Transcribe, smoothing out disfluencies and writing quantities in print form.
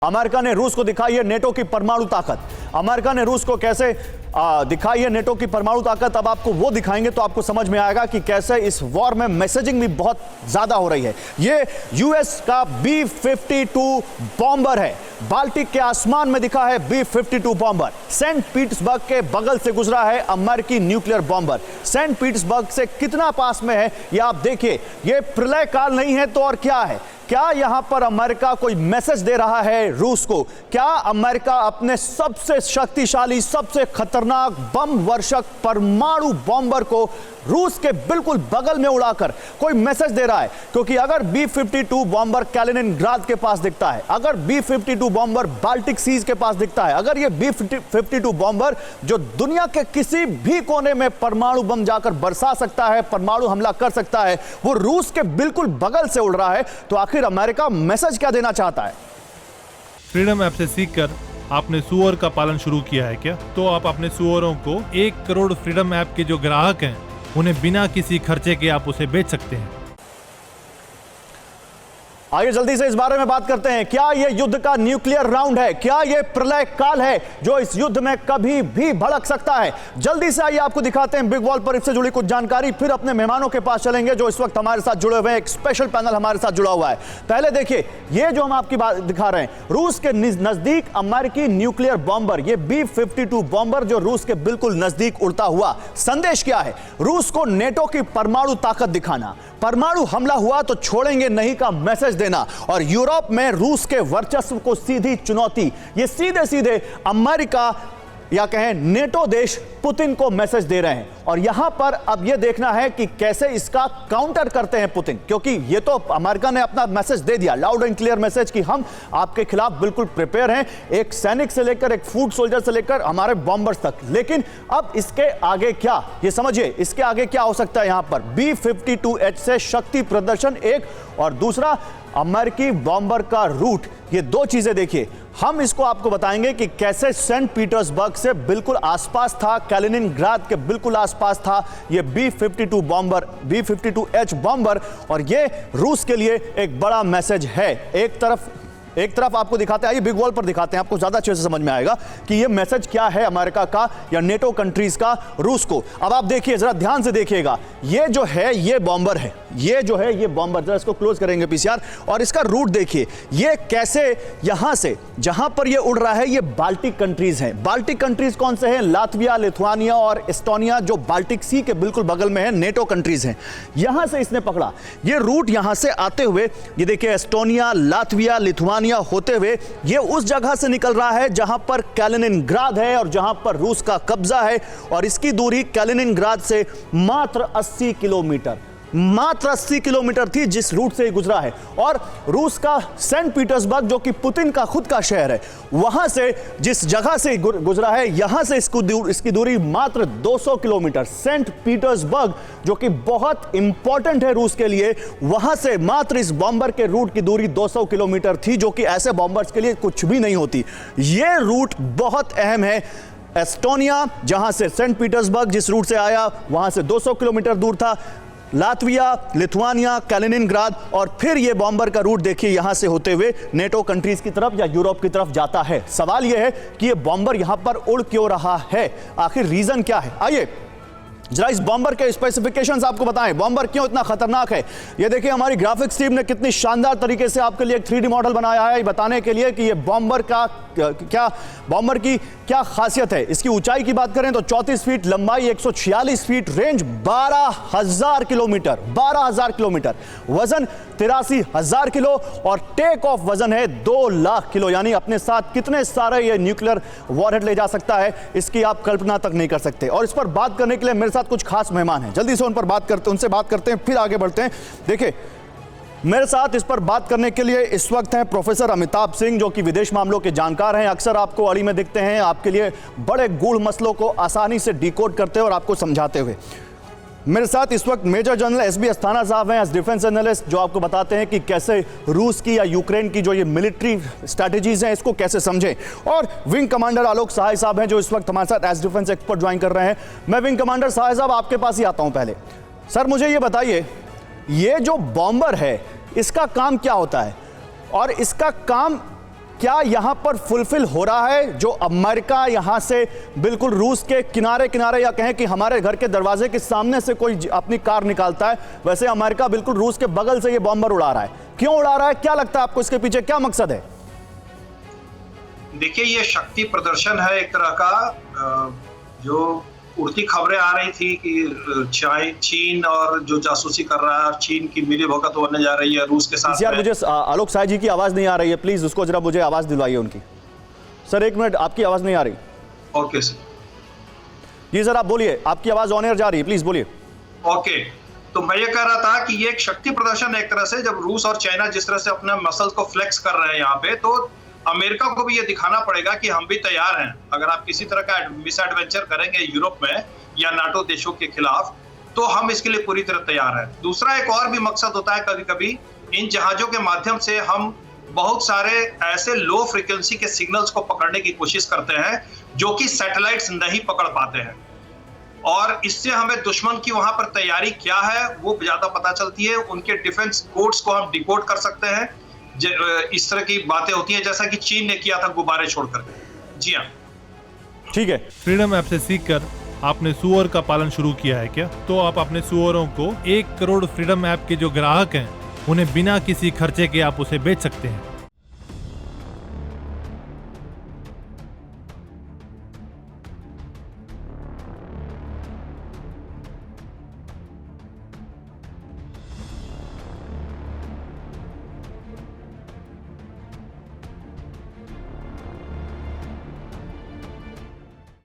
America ने रूस को दिखाई है नेटो की परमाणु ताकत। अमेरिका ने रूस को कैसे दिखाई है नेटो की परमाणु ताकत। अब आपको वो दिखाएंगे तो आपको समझ में आएगा कि कैसे इस वॉर में मैसेजिंग भी बहुत ज्यादा हो रही है। ये यूएस का B-52 बॉम्बर है, बाल्टिक के आसमान में दिखा है B-52 बॉम्बर। सेंट पीटर्सबर्ग के बगल से गुजरा है अमेरिकी न्यूक्लियर बॉम्बर। सेंट पीटर्सबर्ग से कितना पास में है ये आप देखिए। ये प्रलय काल नहीं है तो और क्या है? क्या यहां पर अमेरिका कोई मैसेज दे रहा है रूस को? क्या अमेरिका अपने सबसे शक्तिशाली, सबसे खतरनाक बम वर्षक परमाणु बॉम्बर को रूस के बिल्कुल बगल में उड़ाकर कोई मैसेज दे रहा है? क्योंकि अगर B-52 बॉम्बर कैलिनिनग्राद के पास दिखता है, अगर B-52 बॉम्बर बाल्टिक सीज के पास दिखता है, अगर ये B-52 बॉम्बर जो दुनिया के किसी भी कोने में परमाणु बम जाकर बरसा सकता है, परमाणु हमला कर सकता है, वो रूस के बिल्कुल बगल से उड़ रहा है, तो आखिर अमेरिका मैसेज क्या देना चाहता है? फ्रीडम ऐप से सीखकर आपने सुअर का पालन शुरू किया है क्या? तो आप अपने सुअरों को 1 करोड़ फ्रीडम ऐप के जो ग्राहक हैं उन्हें बिना किसी खर्चे के आप उसे बेच सकते हैं। आइए जल्दी से इस बारे में बात करते हैं। क्या यह युद्ध का न्यूक्लियर राउंड है? क्या यह प्रलय काल है जो इस युद्ध में कभी भी भड़क सकता है? जल्दी से आइए आपको दिखाते हैं बिग वॉल पर इससे जुड़ी कुछ जानकारी, फिर अपने मेहमानों के पास चलेंगे जो इस वक्त हमारे साथ जुड़े हुए हैं। एक स्पेशल पैनल हमारे साथ जुड़ा हुआ है। पहले देखिए, ये जो हम आपकी बात दिखा रहे हैं, रूस के नजदीक अमेरिकी न्यूक्लियर बॉम्बर, ये B-52 बॉम्बर जो रूस के बिल्कुल नजदीक उड़ता हुआ। संदेश क्या है? रूस को नेटो की परमाणु ताकत दिखाना, परमाणु हमला हुआ तो छोड़ेंगे नहीं का मैसेज देना, और यूरोप में रूस के वर्चस्व को सीधी चुनौती। ये सीधे सीधे अमेरिका या कहें नेटो देश पुतिन को मैसेज दे रहे हैं। और यहां पर अब यह देखना है कि कैसे इसका काउंटर करते हैं पुतिन, क्योंकि ये तो अमेरिका ने अपना मैसेज दे दिया, लाउड एंड क्लियर मैसेज कि हम आपके खिलाफ बिल्कुल प्रिपेयर हैं, एक सैनिक से लेकर एक फूड सोल्जर से लेकर हमारे बॉम्बर्स तक। लेकिन अब इसके आगे क्या, ये समझिए, इसके आगे क्या हो सकता है? यहां पर B-52H से शक्ति प्रदर्शन एक, और दूसरा अमेरिकी बॉम्बर का रूट। ये दो चीजें देखिए, हम इसको आपको बताएंगे कि कैसे सेंट पीटर्सबर्ग से बिल्कुल आसपास था, कैलिनिनग्राद के बिल्कुल आसपास था ये B-52 बॉम्बर, B-52H बॉम्बर, और ये रूस के लिए एक बड़ा मैसेज है। एक तरफ आपको दिखाते हैं, आइए बिग वॉल पर दिखाते हैं, आपको ज्यादा अच्छे से समझ में आएगा कि ये मैसेज क्या है अमेरिका का या नेटो कंट्रीज का रूस को। अब आप देखिए, जरा ध्यान से देखिएगा, ये जो है ये बॉम्बर है, ये जो है ये बॉम्बर, जरा इसको क्लोज करेंगे पीसीआर, और इसका रूट देखिए, ये कैसे यहां से जहां पर ये उड़ रहा है, ये बाल्टिक कंट्रीज हैं। बाल्टिक कंट्रीज कौन से हैं? लातविया, लिथुआनिया और एस्टोनिया, जो बाल्टिक सी के बिल्कुल बगल में है, नेटो कंट्रीज हैं। यहां से इसने पकड़ा ये रूट, यहां से आते हुए ये देखिए एस्टोनिया, लातविया, लिथुआनिया होते हुए ये उस जगह से निकल रहा है जहां पर कैलिनिनग्राद है और जहां पर रूस का कब्जा है, और इसकी दूरी कैलिनिनग्राद से मात्र 80 किलोमीटर, मात्र 80 किलोमीटर थी जिस रूट से गुजरा है। और रूस का सेंट पीटर्सबर्ग, जो कि पुतिन का खुद का शहर है, वहां से जिस जगह से गुजरा है, यहां से इसकी दूरी मात्र 200 किलोमीटर। सेंट पीटर्सबर्ग जो कि बहुत इंपॉर्टेंट है रूस के लिए, वहां से मात्र इस बॉम्बर के रूट की दूरी 200 किलोमीटर थी, जो कि ऐसे बॉम्बर्स के लिए कुछ भी नहीं होती। यह रूट बहुत अहम है। एस्टोनिया, जहां से सेंट पीटर्सबर्ग जिस रूट से आया, वहां से 200 किलोमीटर दूर था। लातविया, लिथुआनिया, कैलिनिनग्राद, और फिर ये बॉम्बर का रूट देखिए यहां से होते हुए नेटो कंट्रीज की तरफ या यूरोप की तरफ जाता है। सवाल यह है कि ये बॉम्बर यहां पर उड़ क्यों रहा है? आखिर रीजन क्या है? आइए जरा इस बॉम्बर के स्पेसिफिकेशंस आपको बताएं, बॉम्बर क्यों इतना खतरनाक है। ये देखिए, हमारी ग्राफिक्स टीम ने कितनी शानदार तरीके से आपके लिए एक 3D मॉडल बनाया है बताने के लिए कि ये बॉम्बर की क्या खासियत है। इसकी ऊंचाई की बात करें तो 34 फीट, लंबाई 146 फीट, रेंज 12,000 किलोमीटर, 12,000 किलोमीटर, वजन 83,000 किलो, और टेक ऑफ वजन है 2 लाख किलो। यानी अपने साथ कितने सारे ये न्यूक्लियर वॉरहेड ले जा सकता है, इसकी आप कल्पना तक नहीं कर सकते। और इस पर बात करने के लिए मेरे साथ कुछ खास मेहमान हैं, जल्दी से उनसे बात करते हैं, फिर आगे बढ़ते हैं। देखिए, मेरे साथ इस पर बात करने के लिए इस वक्त हैं प्रोफेसर अमिताभ सिंह, जो कि विदेश मामलों के जानकार हैं, अक्सर आपको अड़ी में दिखते हैं, आपके लिए बड़े गूढ़ मसलों को आसानी से डिकोड करते हुए और आपको समझाते हुए। मेरे साथ इस वक्त मेजर जनरल एसबी अस्थाना साहब हैं, एज डिफेंस एनालिस्ट, जो आपको बताते हैं कि कैसे रूस की या यूक्रेन की जो ये मिलिट्री स्ट्रैटेजीज हैं इसको कैसे समझें, और विंग कमांडर आलोक सहाय साहब हैं, जो इस वक्त हमारे साथ एज डिफेंस एक्सपर्ट ज्वाइन कर रहे हैं। मैं विंग कमांडर सहाय साहब आपके पास ही आता हूं। पहले सर मुझे ये बताइए, ये जो बॉम्बर है इसका काम क्या होता है, और इसका काम क्या यहां पर फुलफिल हो रहा है जो अमेरिका यहां से बिल्कुल रूस के किनारे किनारे, या कहें कि हमारे घर के दरवाजे के सामने से कोई अपनी कार निकालता है, वैसे अमेरिका बिल्कुल रूस के बगल से ये बॉम्बर उड़ा रहा है? क्यों उड़ा रहा है? क्या लगता है आपको इसके पीछे क्या मकसद है? देखिए, ये शक्ति प्रदर्शन है एक तरह का। जो उड़ती खबरें आ रही थी कि चीन और जो जासूसी कर रहा है, चीन की मिलीभगत होने जा रही है रूस के साथ। यार मुझे आलोक साय जी की आवाज नहीं आ रही है, प्लीज उसको जरा मुझे आवाज दिलवाइए उनकी। सर एक मिनट, आपकी आवाज नहीं आ रही। Okay sir. जी सर आप बोलिए, आपकी आवाज ऑन एयर जा रही है, प्लीज बोलिए। ओके, तो मैं ये कह रहा था कि ये एक शक्ति प्रदर्शन है एक तरह से। जब रूस और चाइना जिस तरह से अपने मसल्स को फ्लेक्स कर रहे हैं यहाँ पे, तो अमेरिका को भी ये दिखाना पड़ेगा कि हम भी तैयार हैं। अगर आप किसी तरह का मिस एडवेंचर करेंगे यूरोप में या नाटो देशों के खिलाफ, तो हम इसके लिए पूरी तरह तैयार हैं। दूसरा एक और भी मकसद होता है, कभी कभी इन जहाजों के माध्यम से हम बहुत सारे ऐसे लो फ्रीक्वेंसी के सिग्नल्स को पकड़ने की कोशिश करते हैं जो कि सैटेलाइट्स नहीं पकड़ पाते हैं, और इससे हमें दुश्मन की वहां पर तैयारी क्या है वो ज्यादा पता चलती है। उनके डिफेंस कोड्स को हम डिकोड कर सकते हैं। इस तरह की बातें होती हैं जैसा कि चीन ने किया था गुब्बारे छोड़कर। जी हाँ, ठीक है। फ्रीडम ऐप से सीखकर आपने सुअर का पालन शुरू किया है क्या? तो आप अपने सुअरों को 1 करोड़ फ्रीडम ऐप के जो ग्राहक हैं उन्हें बिना किसी खर्चे के आप उसे बेच सकते हैं।